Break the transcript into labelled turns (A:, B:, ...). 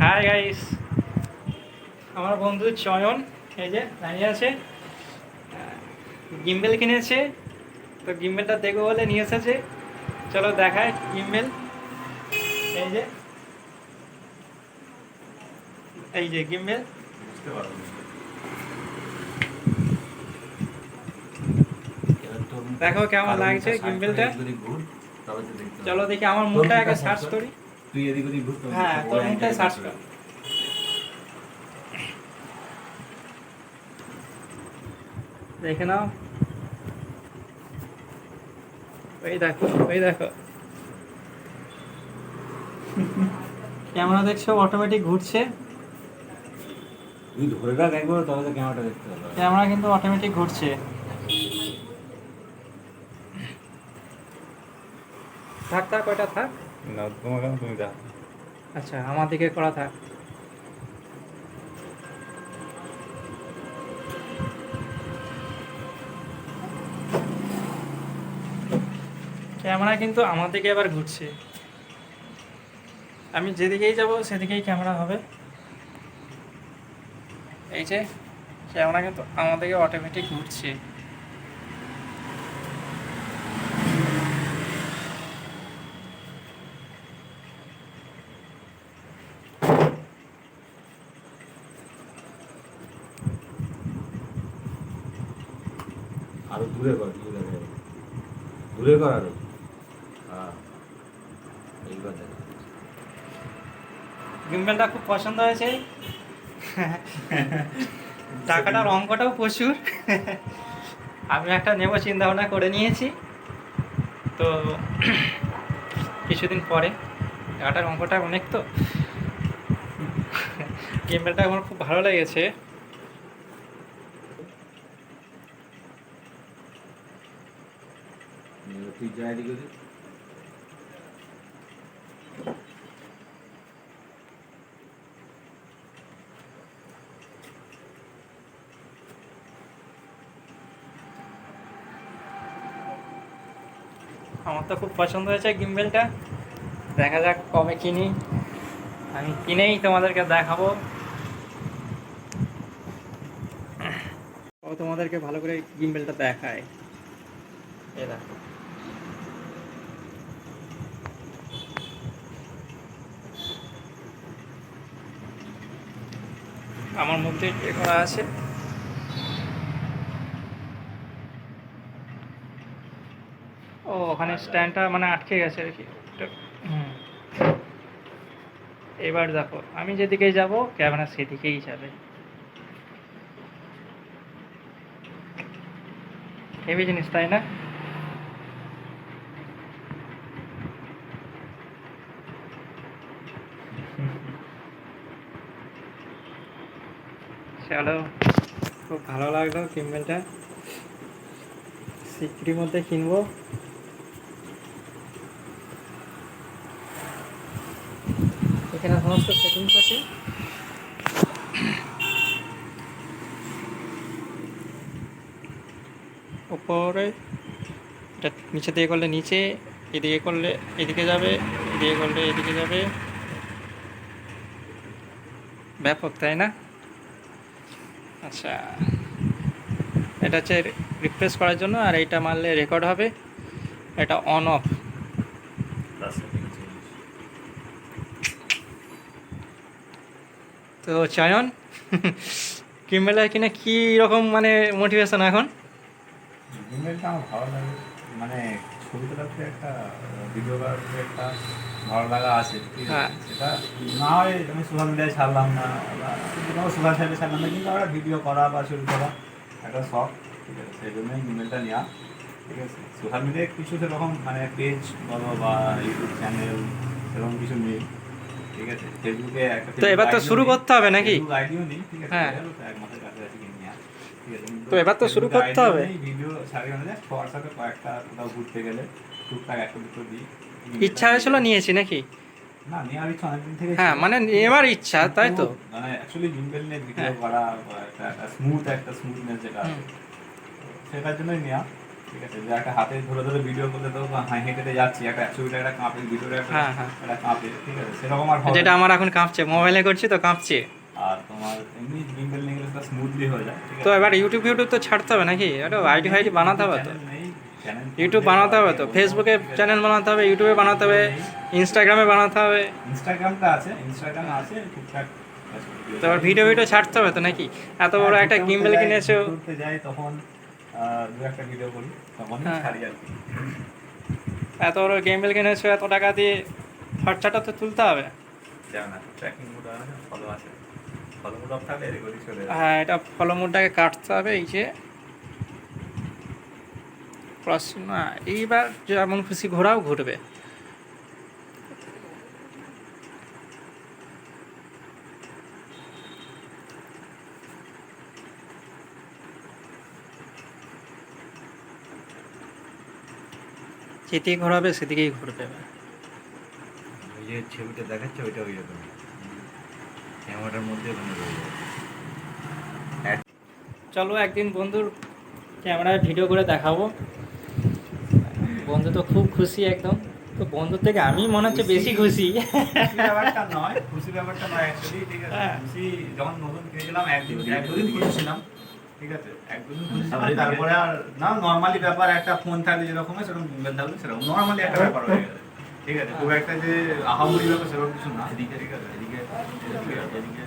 A: Hi guys, আমার বন্ধু চয়ন এই যে দাঁড়িয়ে আছে। গিম্বেল কিনেছে, তো গিম্বেলটা দেখবো বলে নিয়ে এসেছে। চলো দেখায় গিম্বেল। এই যে গিম্বেল
B: বুঝতে পারবো না। এবার তোর
A: দেখো কেমন
B: কারো
A: লাগছে
B: মুখটা সার্চ করে
A: গিম্বেলটা।
B: এদিক ওদিক ঘুর, তবে তো দেখতে
A: চলো
B: পারবি।
A: দেখি আমার
B: তোর
A: মুখটা
B: মুখটা
A: আগে
B: সার্চ
A: সার্চ
B: কর,
A: করি।
B: তুই এদিক ওদিক ঘুর, তোর
A: হ্যাঁ,
B: মুখটা
A: তোর
B: ওই
A: মুখটা
B: অ্যাঙ্গেলে
A: সার্চ
B: দেখতে
A: কর।
B: পারবি।
A: দেখে নাও, ওই দেখো, ওই দেখো ক্যামেরা দেখছো অটোমেটিক ঘুরছে।
B: তুই ধরে রাখ একবার, তবে তো ক্যামেরাটা দেখতে পারবি।
A: ক্যামেরা কিন্তু অটোমেটিক ঘুরছে। থাক থাক, ওইটা থাক।
B: না তোমাকে তুমি দেখ।
A: আচ্ছা, আমার দিকে করা থাক। ক্যামেরা কিন্তু আমার দিকে এবার ঘুরছে। আমি যেদিকেই যাব সেদিকেই ক্যামেরা হবে। এই যে ক্যামেরা কিন্তু আমার দিকে অটোমেটিক ঘুরছে।
B: আরো দূরে কর, দূরে কর, দূরে কর আরো। হ্যাঁ, এইবার দেখ।
A: গিম্বেলটা খুব পছন্দ হয়েছে। টাকাটার অঙ্কটাও প্রচুর। আমি একটা নেব চিন্তা ভাবনা করে নিয়েছি, তো কিছুদিন পরে। টাকাটার অঙ্কটা অনেক, তো গিম্বেলটা আমার খুব ভালো লেগেছে।
B: তুই যা এদিক ওদিক।
A: আমার তো খুব পছন্দ হয়েছে গিম্বেলটা। দেখা যাক কবে কিনি। আমি কিনেই তোমাদেরকে দেখাবো, ও তোমাদেরকে ভালো করে গিম্বেলটা দেখায়। এই দেখো, আমার মধ্যে এ করা আছে। ও ওখানে স্ট্যান্ডটা মানে আটকে গেছে আর কি। হুম, এবার দেখো আমি যেদিকেই যাব ক্যামেরা সেদিকেই যাবে। হেভি জিনিস, তাই না? চলো, খুব ভালো লাগলো গিম্বেলটা। সিকিউরিটির মধ্যে কিনবো। এখানে সমস্ত সেটিংস আছে। উপরে এটা নিচে দিয়ে করলে নিচে, এদিকে করলে এদিকে যাবে, এদিকে করলে এদিকে যাবে। ব্যাপক, তাই না? আচ্ছা, এটা হচ্ছে রিফ্রেশ করার জন্য, আর এইটা মারলে রেকর্ড হবে। এটা অন অফ। তো চয়ন, কিম্বেলা কিনে কী রকম মানে মোটিভেশন এখন?
B: ইমেলটা আমার ভালো লাগে, মানে ছবি তোলাতে একটা, ভিডিও করাতে একটা ভালো লাগা আছে, ঠিক
A: হ্যাঁ,
B: আছে? সেটা না হয় আমি সোশ্যাল মিডিয়ায় ছাড়লাম না, বা কোনো সোশ্যাল সাইটে ছাড়লাম না, কিন্তু আমরা ভিডিও করা বা ছবি তোলা একটা শখ, ঠিক আছে? সেই জন্যই ইমেলটা নেওয়া, ঠিক আছে? সোশ্যাল মিডিয়ায় কিছু সেরকম মানে পেজ বলো বা ইউটিউব চ্যানেল সেরকম কিছু নেই, ঠিক আছে? ফেসবুকে একটা
A: তো এবার তো শুরু করতে হবে নাকি?
B: ফেসবুক আইডিও নেই, ঠিক আছে?
A: হ্যাঁ,
B: হয়ে গেল তো এক মাসের কাছাকাছি নেওয়া, ঠিক আছে? কিন্তু
A: তো এবার তো শুরু
B: ফেসবুক
A: করতে
B: আইডিও
A: হবে।
B: নেই, ভিডিও ছাড়ি মানে হোয়াটসঅ্যাপে কয়েকটা কোথাও ঘুরতে গেলে টুকটাক একটা দুটো দিই।
A: ইচ্ছা হয়েছিল নিয়েছি নাকি?
B: না, নেওয়ার ইচ্ছা অনেকদিন থেকে
A: হ্যাঁ,
B: ছিল,
A: মানে
B: ঠিক
A: এবার
B: আছে?
A: ইচ্ছা, তাই
B: কিন্তু
A: তো।
B: মানে অ্যাকচুয়ালি জিমেল নিয়ে ভিডিও
A: হ্যাঁ।
B: করা বা একটা স্মুথনেস যেটা
A: হুম।
B: আছে, সেটার জন্যই নেওয়া। ঠিক আছে, যে একটা হাতে ধরে ধরে ভিডিও করতে তো হেঁটে যাচ্ছি, একটা 100 মিটার একটা কাঁপে, ভিডিওটা
A: হ্যাঁ হ্যাঁ,
B: একটা কাঁপে, ঠিক আছে, সেরকম আর হবে
A: যেটা
B: না।
A: আমার এখন কাঁপছে, মোবাইলে করছি তো কাঁপছে।
B: আর তোমার এমনি গিম্বেল নিয়ে গেলে সেটা স্মুথলি হয়ে যায়, ঠিক
A: তো
B: আছে।
A: এবার ইউটিউব তো ছাড়তে হবে নাকি? একটা আইডি ফাইডি বানাতে হবে তো,
B: চ্যানেল নেই, চ্যানেল
A: ইউটিউব বানাতে হবে তো, ফেসবুকে চ্যানেল বানাতে হবে, ইউটিউবে বানাতে হবে, ইনস্টাগ্রামে বানাতে হবে।
B: ইনস্টাগ্রামটা আছে, ইনস্টাগ্রাম আছে টুকটাক।
A: তো এবার ভিডিও ছাড়তে হবে তো নাকি? এত বড়
B: হ্যাঁ,
A: একটা
B: ঘুরতে
A: গিম্বেল
B: যাই,
A: কিনেছো।
B: ঘুরতে যাই তখন দু একটা ভিডিও করি, তখনই
A: হ্যাঁ,
B: ছাড়ি আর কি।
A: এত বড় গিম্বেল কিনেছো, এত টাকা দিয়ে, খরচাটা তো তুলতে হবে।
B: যেমন না ট্র্যাকিং মোড আছে, ফলো আছে, ফলো মোড অফ থাকলে রেকর্ডিং চলে যাবে।
A: হ্যাঁ, এটা ফলো মোডটাকে কাটতে হবে, এই যে প্রশ্ন। এইবার যেমন খুশি ঘোরাও ঘুরবে। যেদিকে ঘোরাবে সেদিকেই ঘুরবে।
B: ওই যে ছবিটা দেখাচ্ছে ওইটা ওই রকম ক্যামেরার মধ্যে ওখানে রয়ে যাবে।
A: চলো একদিন বন্ধুর ক্যামেরায় ভিডিও করে দেখাবো। বন্ধু তো খুব খুশি একদম। তো বন্ধুর থেকে আমি মনে হচ্ছে বেশি খুশি।
B: ব্যাপারটা নয়, খুশি ব্যাপারটা নয় অ্যাকচুয়ালি, ঠিক আছে।
A: হ্যাঁ।
B: খুশি যখন নতুন কিনেছিলাম একদিন এক দুদিন খুশি ছিলাম, ঠিক আছে, এক দুদিন খুশি ছিলাম, তারপরে আর না, নর্মালি ব্যাপার, একটা ফোন থাকলে যেরকম হয় সেরকম মোবাইল থাকলে সেরকম নর্মালি একটা ব্যাপার হয়ে গেছে, ঠিক আছে। খুব একটা যে আহামরি ব্যাপার সেরকম কিছু না, এদিকে, ঠিক আছে, এদিকে এদিকে এদিকে